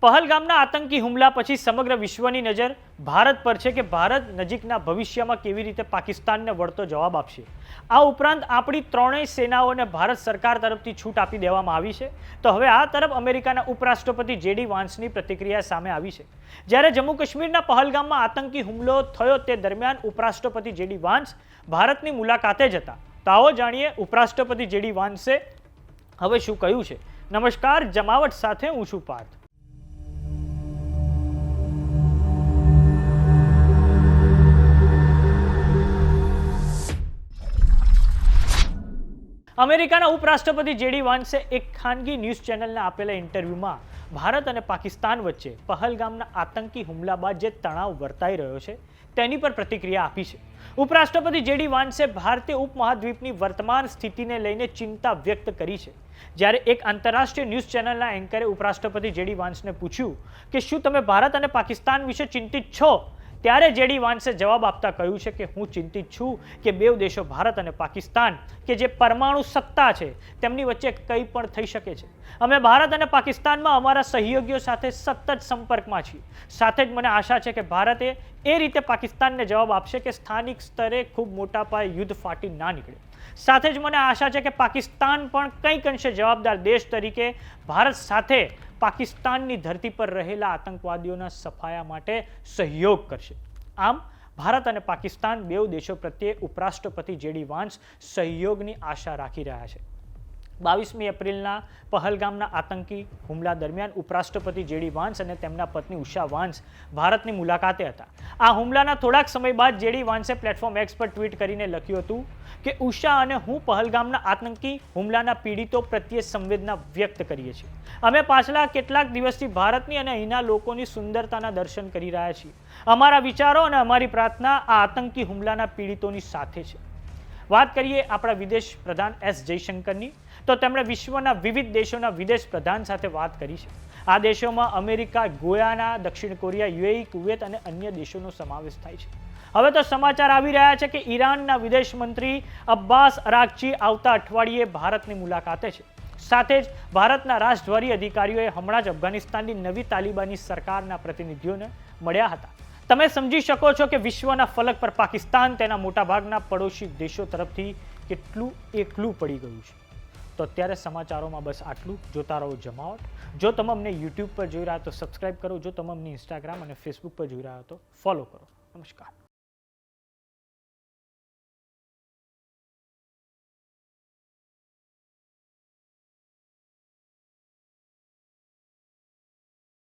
પહલગામના આતંકી હુમલા પછી સમગ્ર વિશ્વની નજર ભારત પર છે કે ભારત નજીકના ભવિષ્યમાં કેવી રીતે પાકિસ્તાનને વળતો જવાબ આપશે। આ ઉપરાંત આપણી ત્રણેય સેનાઓને ભારત સરકાર તરફથી છૂટ આપી દેવામાં આવી છે। તો હવે આ તરફ અમેરિકાના ઉપરાષ્ટ્રપતિ જેડી વાન્સની પ્રતિક્રિયા સામે આવી છે। જ્યારે જમ્મુ કાશ્મીરના પહલગામમાં આતંકી હુમલો થયો તે દરમિયાન ઉપરાષ્ટ્રપતિ જેડી વાન્સ ભારતની મુલાકાતે જ હતા। તો આવો જાણીએ ઉપરાષ્ટ્રપતિ જેડી વાન્સે હવે શું કહ્યું છે। નમસ્કાર, જમાવટ સાથે હું છું પાર્થ। અમેરિકાના ઉપરાષ્ટ્રપતિ જેડી વાન્સે એક ખાનગી ન્યૂઝ ચેનલને આપેલા ઇન્ટરવ્યુમાં ભારત અને પાકિસ્તાન વચ્ચે પહલગામના આતંકી હુમલા બાદ જે તણાવ વર્તાઈ રહ્યો છે તેની પર પ્રતિક્રિયા આપી છે। ઉપરાષ્ટ્રપતિ જેડી વાન્સે ભારતીય ઉપમહાદ્વીપની વર્તમાન સ્થિતિને લઈને ચિંતા વ્યક્ત કરી છે। જ્યારે એક આંતરરાષ્ટ્રીય ન્યૂઝ ચેનલના એન્કરે ઉપરાષ્ટ્રપતિ જેડી વાન્સને પૂછ્યું કે શું તમે ભારત અને પાકિસ્તાન વિશે ચિંતિત છો, ત્યારે જેડી વાન્સે જવાબ આપતા કહ્યું છે કે હું ચિંતિત છું કે બે દેશો ભારત અને પાકિસ્તાન કે જે પરમાણુ સત્તા છે તેમની વચ્ચે કંઈ પણ થઈ શકે છે। અમે ભારત અને પાકિસ્તાનમાં અમારા સહયોગીઓ સાથે સતત સંપર્કમાં છીએ। સાથે જ મને આશા છે કે ભારતે એ રીતે પાકિસ્તાનને જવાબ આપશે કે સ્થાનિક સ્તરે ખૂબ મોટા પાયે યુદ્ધ ફાટી ના નીકળે। સાથે જ મને આશા છે કે પાકિસ્તાન પણ કંઈક અંશે જવાબદાર દેશ તરીકે ભારત સાથે પાકિસ્તાનની ધરતી પર રહેલા આતંકવાદીઓના સફાયા માટે સહયોગ કરશે। આમ ભારત અને પાકિસ્તાન બે દેશો પ્રત્યે ઉપરાષ્ટ્રપતિ જેડી વાન્સ સહયોગની આશા રાખી રહ્યા છે। 22મી એપ્રિલના પહલગામના આતંકી હુમલા દરમિયાન ઉપરાષ્ટ્રપતિ જેડી વાન્સ અને તેમના પત્ની ઉષા વાન્સ ભારતની મુલાકાતે હતા। આ હુમલાના થોડાક સમય બાદ જેડી વાન્સે પ્લેટફોર્મ એક્સ પર ટ્વીટ કરીને લખ્યું હતું કે ઉષા અને હું પહલગામના આતંકી હુમલાના પીડિતો પ્રત્યે સંવેદના વ્યક્ત કરીએ છીએ। અમે પાછલા કેટલાક દિવસથી ભારતની અને અહીંના લોકોની સુંદરતાના દર્શન કરી રહ્યા છીએ। અમારા વિચારો અને અમારી પ્રાર્થના આ આતંકી હુમલાના પીડિતોની સાથે છે। વાત કરીએ આપણા વિદેશ પ્રધાન એસ જયશંકરની, તો તેમણે વિશ્વના વિવિધ દેશોના વિદેશ પ્રધાન સાથે વાત કરી છે। આ દેશોમાં અમેરિકા, ગોયાના, દક્ષિણ કોરિયા, યુએઈ, કુવેત અને અન્ય દેશોનો સમાવેશ થાય છે। હવે તો સમાચાર આવી રહ્યા છે કે ઈરાનના વિદેશ મંત્રી અબ્બાસ અરાગચી આવતા અઠવાડિયે ભારતની મુલાકાતે છે। સાથે જ ભારતના રાજદ્વારી અધિકારીઓએ હમણાં જ અફઘાનિસ્તાનની નવી તાલિબાની સરકારના પ્રતિનિધિઓને મળ્યા હતા। તમે સમજી શકો છો કે વિશ્વના ફલક પર પાકિસ્તાન તેના મોટાભાગના પડોશી દેશો તરફથી કેટલું એકલું પડી ગયું છે। તો અત્યારે સમાચારોમાં બસ આટલું। જોતા રહો જમાવટ। જો તમે અમને યુટ્યુબ પર જોઈ રહ્યા તો સબસ્ક્રાઇબ કરો, જો તમે અમને ઇન્સ્ટાગ્રામ અને ફેસબુક પર જોઈ રહ્યા તો ફોલો કરો। નમસ્કાર।